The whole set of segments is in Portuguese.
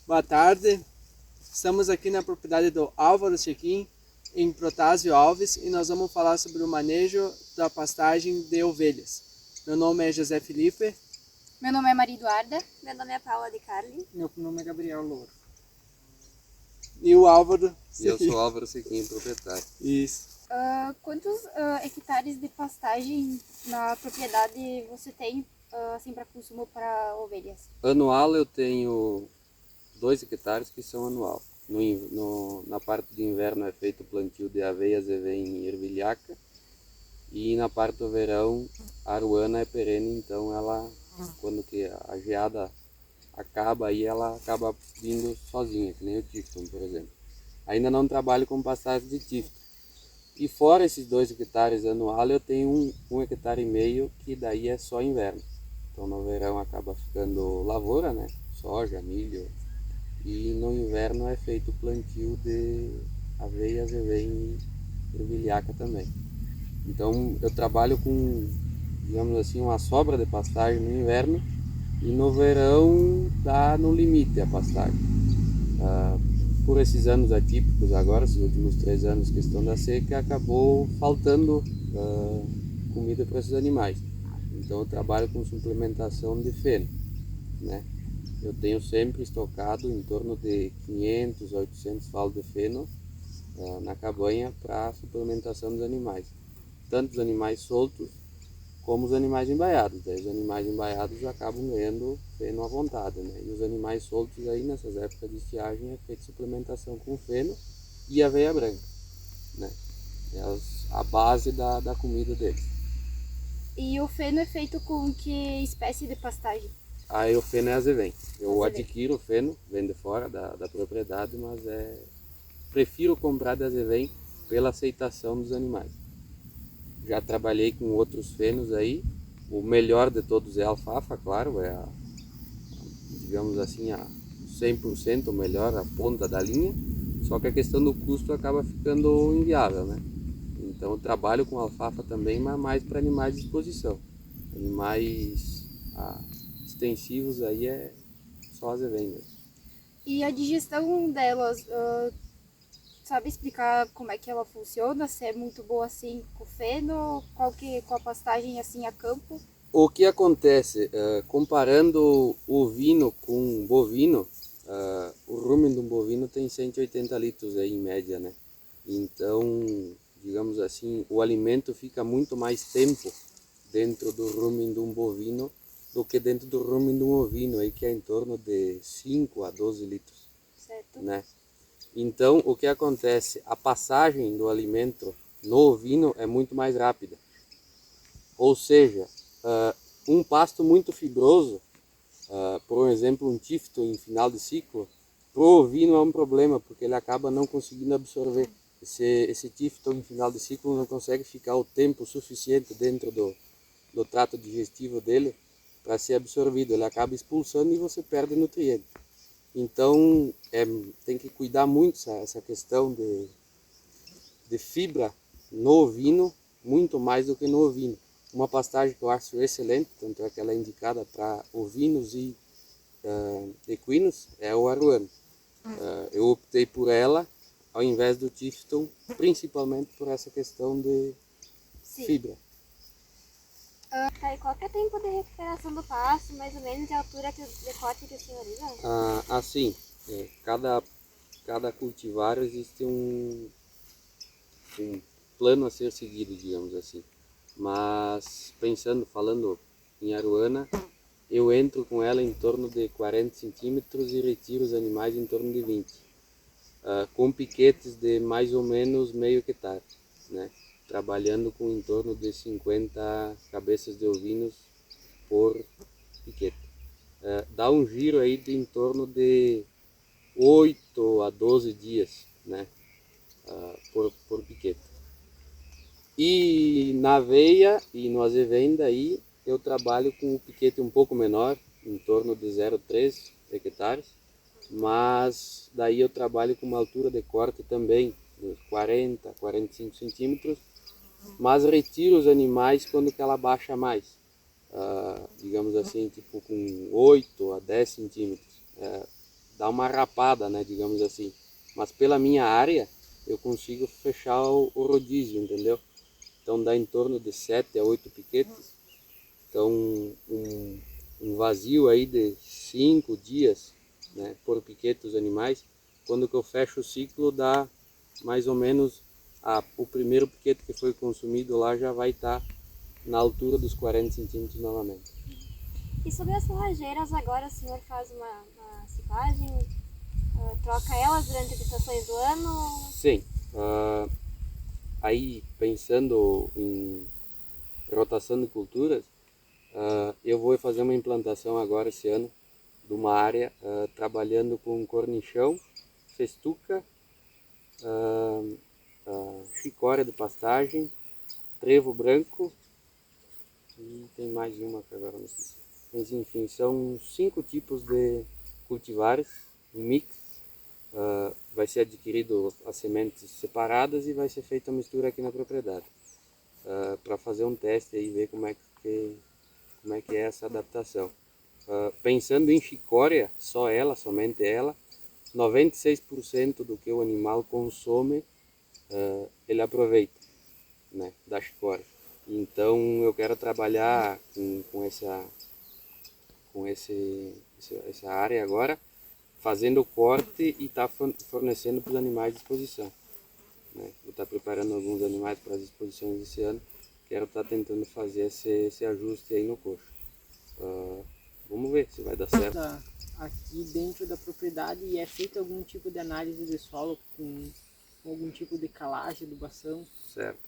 Boa tarde, estamos aqui na propriedade do Álvaro Chequim, em Protásio Alves, e nós vamos falar sobre o manejo da pastagem de ovelhas. Meu nome é José Felipe. Meu nome é Maria Eduarda. Meu nome é Paula de Carli. Meu nome é Gabriel Louro. E o Álvaro. E eu sou Álvaro Chequim, proprietário. Isso. Quantos hectares de pastagem na propriedade você tem assim, para consumo para ovelhas? Anual eu tenho 2 hectares que são anual. Na parte de inverno é feito o plantio de aveia, azevém e ervilhaca. E na parte do verão a aruana é perene, então ela, quando que a geada acaba, aí ela acaba vindo sozinha, que nem o Tifton, por exemplo. Ainda não trabalho com pastagem de Tifton. E fora esses 2 hectares anual, eu tenho um hectare e meio que daí é só inverno. Então no verão acaba ficando lavoura, né? Soja, milho. E no inverno é feito o plantio de aveia, azevém e ervilhaca também. Então eu trabalho com, digamos assim, uma sobra de pastagem no inverno e no verão dá no limite a pastagem. Por esses anos atípicos agora, esses últimos 3 anos, questão da seca, acabou faltando comida para esses animais. Então eu trabalho com suplementação de feno, né? Eu tenho sempre estocado em torno de 500 a 800 falos de feno na cabanha para suplementação dos animais. Tanto os animais soltos como os animais embaiados. Daí os animais embaiados acabam ganhando feno à vontade, né? E os animais soltos aí nessas épocas de estiagem é feita suplementação com feno e aveia branca, né? É a base da comida deles. E o feno é feito com que espécie de pastagem? Aí o feno é azevém. Eu adquiro o feno, vem de fora da propriedade, mas prefiro comprar de azevém pela aceitação dos animais. Já trabalhei com outros fenos aí. O melhor de todos é a alfafa, claro, digamos assim, a 100% o melhor, a ponta da linha. Só que a questão do custo acaba ficando inviável, né? Então eu trabalho com alfafa também, mas mais para animais de exposição. Animais extensivos aí é só azevém mesmo. E a digestão delas, sabe explicar como é que ela funciona? Se é muito boa assim com o feno, com a pastagem assim a campo? O que acontece, comparando ovino com bovino, o rumen de um bovino tem 180 litros aí em média, né? Então, digamos assim, o alimento fica muito mais tempo dentro do rumen de um bovino do que dentro do rumen de um ovino, aí, que é em torno de 5 a 12 litros. Certo. Né? Então, o que acontece? A passagem do alimento no ovino é muito mais rápida. Ou seja, um pasto muito fibroso, por exemplo, um tifto em final de ciclo, para o ovino é um problema, porque ele acaba não conseguindo absorver. Esse tifto em final de ciclo não consegue ficar o tempo suficiente dentro do trato digestivo dele para ser absorvido. Ele acaba expulsando e você perde nutriente. Então, tem que cuidar muito essa questão de fibra no ovino, muito mais do que no ovino. Uma pastagem que eu acho excelente, tanto é que ela é indicada para ovinos e equinos, é o aruano. Eu optei por ela ao invés do Tifton, principalmente por essa questão de fibra. E qual que é o tempo de recuperação do pasto, mais ou menos, e a altura de corte que o senhor usa? Assim, cada cultivar existe um plano a ser seguido, digamos assim. Mas falando em aruana, eu entro com ela em torno de 40 centímetros e retiro os animais em torno de 20, com piquetes de mais ou menos meio hectare, né? Trabalhando com em torno de 50 cabeças de ovinos por piquete. Dá um giro aí de em torno de 8 a 12 dias, né? Por piquete. E na aveia e no azevém daí eu trabalho com o piquete um pouco menor, em torno de 0,3 hectares, mas daí eu trabalho com uma altura de corte também, de 40 a 45 centímetros, mas retiro os animais quando que ela baixa mais, digamos assim, tipo com 8 a 10 centímetros. dar uma rapada, né, digamos assim. Mas pela minha área, eu consigo fechar o rodízio, entendeu? Então dá em torno de 7 a 8 piquetes. Então um vazio aí de 5 dias, né, por piquete os animais. Quando que eu fecho o ciclo, dá mais ou menos o primeiro piquete que foi consumido lá já vai estar na altura dos 40 centímetros novamente. E sobre as forrageiras, agora o senhor faz uma ciclagem, troca elas durante as estações do ano? Sim. Aí, pensando em rotação de culturas, eu vou fazer uma implantação agora esse ano de uma área trabalhando com cornichão, festuca, chicória de pastagem, trevo branco e tem mais uma que agora não sei. Mas enfim, são 5 tipos de cultivares, um mix. Vai ser adquirido as sementes separadas e vai ser feita a mistura aqui na propriedade. Para fazer um teste e ver como é que é essa adaptação. Pensando em chicória, somente ela, 96% do que o animal consome, ele aproveita, né, da chicória. Então eu quero trabalhar com essa área agora, fazendo o corte e tá fornecendo para os animais de exposição, né? Vou estar preparando alguns animais para as exposições esse ano. Quero estar tentando fazer esse ajuste aí no coxo. Vamos ver se vai dar certo. Aqui dentro da propriedade e é feito algum tipo de análise de solo com algum tipo de calagem, adubação? Certo.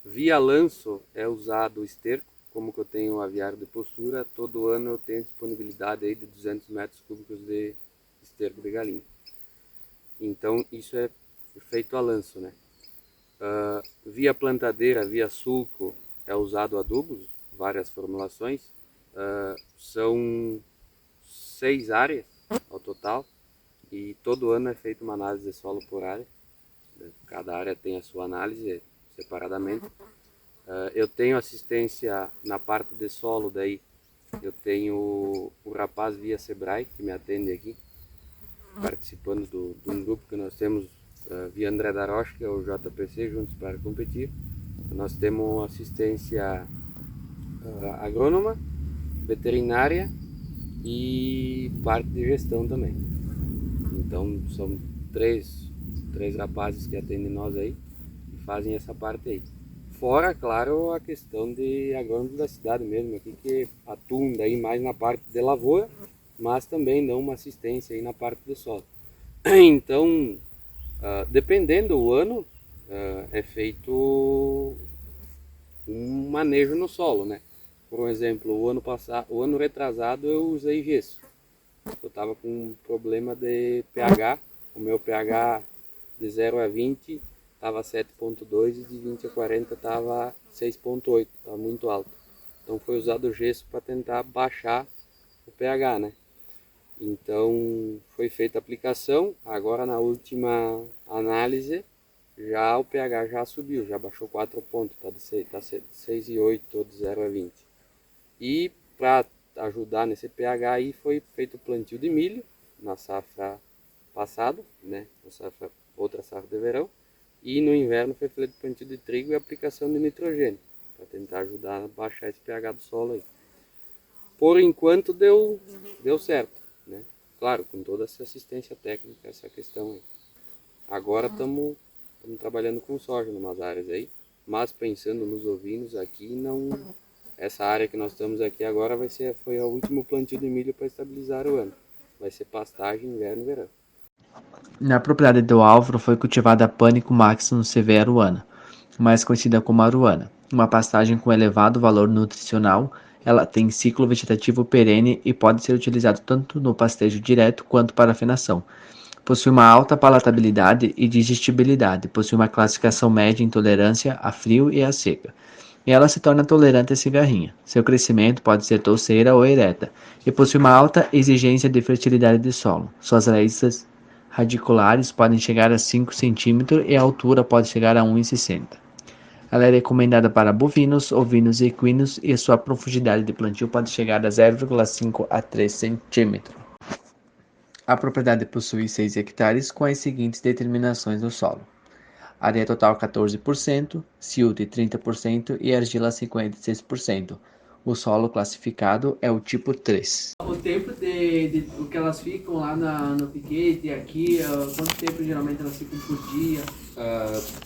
Via lanço é usado o esterco, como que eu tenho um aviário de postura, todo ano eu tenho disponibilidade aí de 200 metros cúbicos de esterco de galinha. Então isso é feito a lanço, né? Via plantadeira, via sulco, é usado adubos, várias formulações. São 6 áreas ao total e todo ano é feita uma análise de solo por área. Cada área tem a sua análise separadamente. Eu tenho assistência na parte de solo, daí eu tenho o rapaz via Sebrae que me atende aqui, participando de um grupo que nós temos via André da Rocha, que é o JPC, Juntos para Competir. Nós temos assistência agrônoma, veterinária e parte de gestão também. Então são três rapazes que atendem nós aí e fazem essa parte aí. Fora, claro, a questão de agrônomos da cidade mesmo aqui, que atuam daí mais na parte de lavoura, mas também dão uma assistência aí na parte do solo. Então, dependendo do ano, é feito um manejo no solo, né? Por exemplo, o ano retrasado eu usei gesso. Eu estava com um problema de pH, o meu pH de 0 a 20 estava 7.2 e de 20 a 40 estava 6.8, estava muito alto. Então foi usado o gesso para tentar baixar o pH, né? Então foi feita a aplicação, agora na última análise já o pH já subiu, já baixou 4 pontos, está de 6,8 de 0 a 20. E para ajudar nesse pH aí foi feito o plantio de milho na safra passada, né? Outra safra de verão. E no inverno foi feito o plantio de trigo e aplicação de nitrogênio, para tentar ajudar a baixar esse pH do solo aí. Por enquanto deu certo, né? Claro, com toda essa assistência técnica, essa questão aí. Agora estamos trabalhando com soja em umas áreas aí, mas pensando nos ovinos aqui, não. Essa área que nós estamos aqui agora foi o último plantio de milho para estabilizar o ano. Vai ser pastagem inverno e verão. Na propriedade do Álvaro foi cultivada a Pânico Maximus severuana, mais conhecida como aruana, uma pastagem com elevado valor nutricional. Ela tem ciclo vegetativo perene e pode ser utilizado tanto no pastejo direto quanto para afinação. Possui uma alta palatabilidade e digestibilidade, possui uma classificação média em tolerância a frio e a seca. E ela se torna tolerante à cigarrinha. Seu crescimento pode ser touceira ou ereta, e possui uma alta exigência de fertilidade de solo. Suas raízes radiculares podem chegar a 5 cm e a altura pode chegar a 1,60 m. Ela é recomendada para bovinos, ovinos e equinos e sua profundidade de plantio pode chegar a 0,5 a 3 cm. A propriedade possui 6 hectares com as seguintes determinações do solo: areia total 14%, silte 30% e argila 56%. O solo classificado é o tipo 3. O tempo de o que elas ficam lá no piquete aqui, quanto tempo geralmente elas ficam por dia?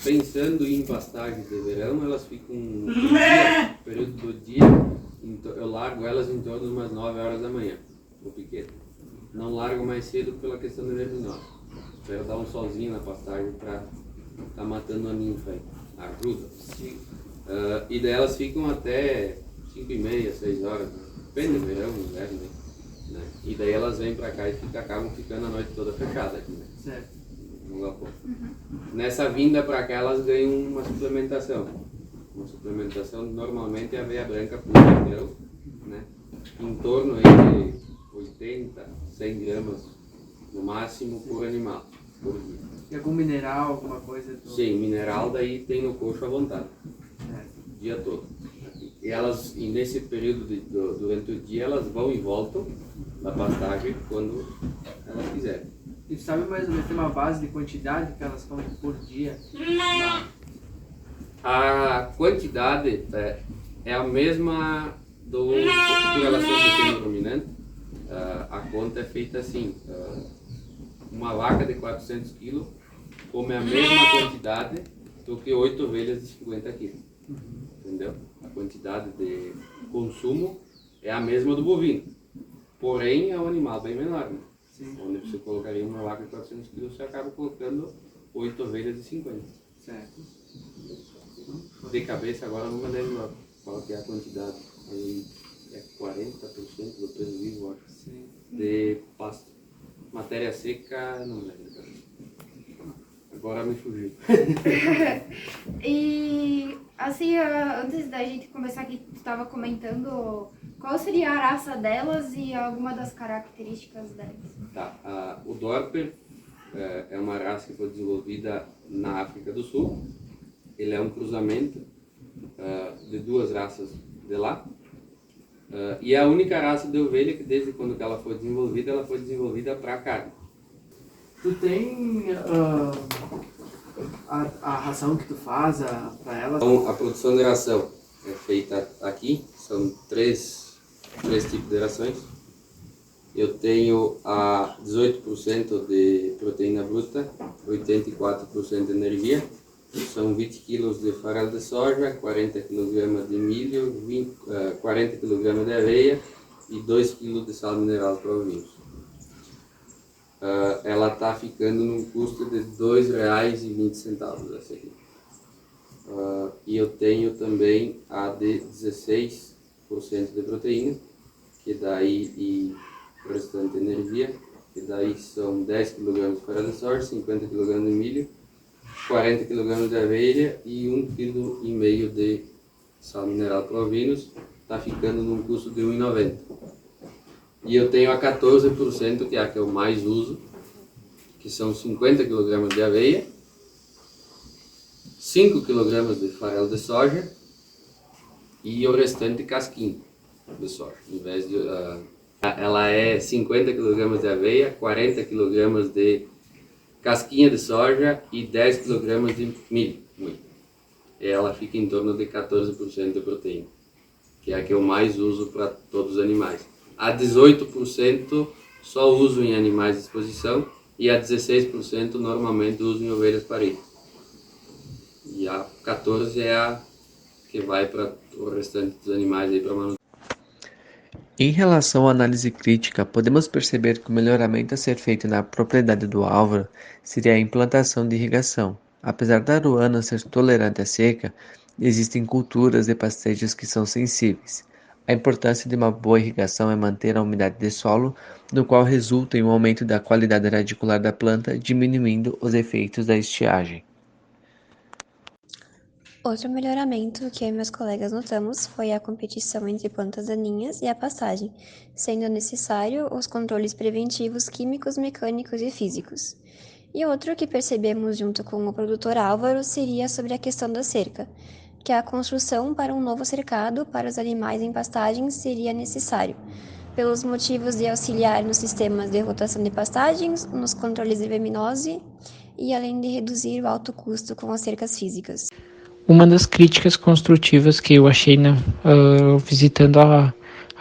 Pensando em pastagens de verão, elas ficam no dia, período do dia, eu largo elas em torno de umas 9 horas da manhã, no piquete. Não largo mais cedo pela questão da verminose. Espero dar um solzinho na pastagem para tá matando a ninfa aí. Ajuda. E daí elas ficam até 5h30, 6 horas, né? Depende do verão, inverno, né? E daí elas vêm pra cá e acabam ficando a noite toda fechada aqui, né? Certo. No galpão. Nessa vinda pra cá elas ganham uma suplementação. Uma suplementação normalmente é aveia branca pura, entendeu? Né? Em torno aí de 80, 100 gramas no máximo por animal, por dia. E algum mineral, alguma coisa? Sim, mineral daí tem no coxo à vontade, o dia todo. E elas, e nesse período durante o dia, elas vão e voltam da pastagem quando elas quiserem. E sabe mais ou menos, tem uma base de quantidade que elas comem por dia? Não. A quantidade é a mesma por relação ao pequeno ruminante. A conta é feita assim, uma vaca de 400 kg come a mesma quantidade do que 8 ovelhas de 50 kg. Entendeu? A quantidade de consumo é a mesma do bovino. Porém, é um animal bem menor. Né? Sim. Onde você colocaria uma vaca de 400 kg, você acaba colocando 8 ovelhas de 50. Certo. De cabeça, agora não me lembro qual que é a quantidade. Aí é 40% do peso vivo, acho. Sim. De pasto. Matéria seca, não me lembro. Agora me fugiu. E assim, antes da gente começar aqui, tu estava comentando qual seria a raça delas e alguma das características delas. Tá, o Dorper é uma raça que foi desenvolvida na África do Sul. Ele é um cruzamento de duas raças de lá. E é a única raça de ovelha que desde quando ela foi desenvolvida para carne. Tu tem a ração que tu faz para elas? Então, a produção de ração é feita aqui, são três tipos de rações. Eu tenho a 18% de proteína bruta, 84% de energia, são 20 kg de farelo de soja, 40 kg de milho, 40 kg de aveia e 2 kg de sal mineral para ovinhos. Ela está ficando num custo de R$ 2,20 essa aqui. E eu tenho também a de 16% de proteína, que daí e o restante energia, que daí são 10 kg de farelo de soja, 50 kg de milho, 40 kg de aveia e 1,5 kg de sal mineral para ovinos, está ficando num custo de R$ 1,90. E eu tenho a 14%, que é a que eu mais uso, que são 50 kg de aveia, 5 kg de farelo de soja e o restante casquinha de soja. Em vez de, ela é 50 kg de aveia, 40 kg de casquinha de soja e 10 kg de milho. E ela fica em torno de 14% de proteína, que é a que eu mais uso para todos os animais. A 18% só uso em animais de exposição e a 16% normalmente uso em ovelhas paridas. E a 14% é a que vai para o restante dos animais aí para manutenção. Em relação à análise crítica, podemos perceber que o melhoramento a ser feito na propriedade do Álvaro seria a implantação de irrigação. Apesar da aruana ser tolerante à seca, existem culturas de pastejos que são sensíveis. A importância de uma boa irrigação é manter a umidade de solo, no qual resulta em um aumento da qualidade radicular da planta, diminuindo os efeitos da estiagem. Outro melhoramento que eu e meus colegas notamos foi a competição entre plantas daninhas e a pastagem, sendo necessário os controles preventivos químicos, mecânicos e físicos. E outro que percebemos junto com o produtor Álvaro seria sobre a questão da cerca, que a construção para um novo cercado para os animais em pastagem seria necessário, pelos motivos de auxiliar nos sistemas de rotação de pastagens, nos controles de verminose e além de reduzir o alto custo com as cercas físicas. Uma das críticas construtivas que eu achei visitando a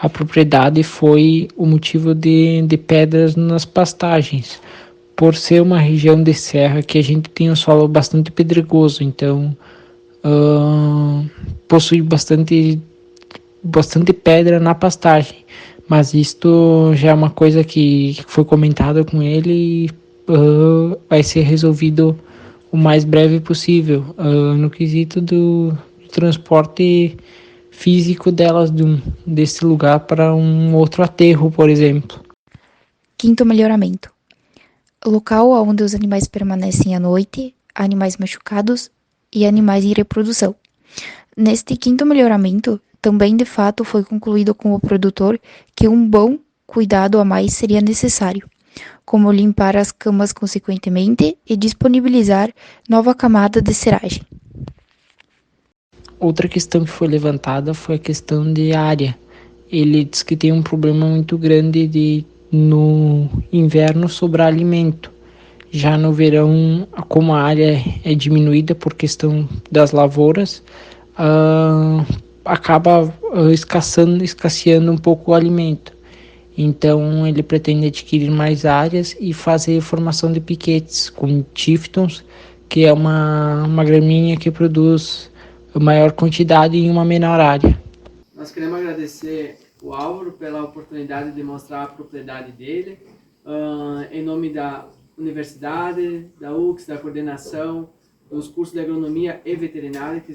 propriedade foi o motivo de pedras nas pastagens. Por ser uma região de serra que a gente tem um solo bastante pedregoso, então possui bastante pedra na pastagem. Mas isto já é uma coisa que foi comentada com ele e vai ser resolvido o mais breve possível, no quesito do transporte físico delas desse lugar para um outro aterro, por exemplo. Quinto melhoramento: local onde os animais permanecem à noite, animais machucados e animais em reprodução. Neste quinto melhoramento, também de fato foi concluído com o produtor que um bom cuidado a mais seria necessário, como limpar as camas consequentemente e disponibilizar nova camada de seragem. Outra questão que foi levantada foi a questão de área. Ele diz que tem um problema muito grande de no inverno sobrar alimento. Já no verão, como a área é diminuída por questão das lavouras, acaba escasseando um pouco o alimento. Então ele pretende adquirir mais áreas e fazer formação de piquetes com chiftons, que é uma gramínea que produz maior quantidade em uma menor área. Nós queremos agradecer o Álvaro pela oportunidade de mostrar a propriedade dele, em nome da universidade, da UX, da coordenação, dos cursos de agronomia e veterinária que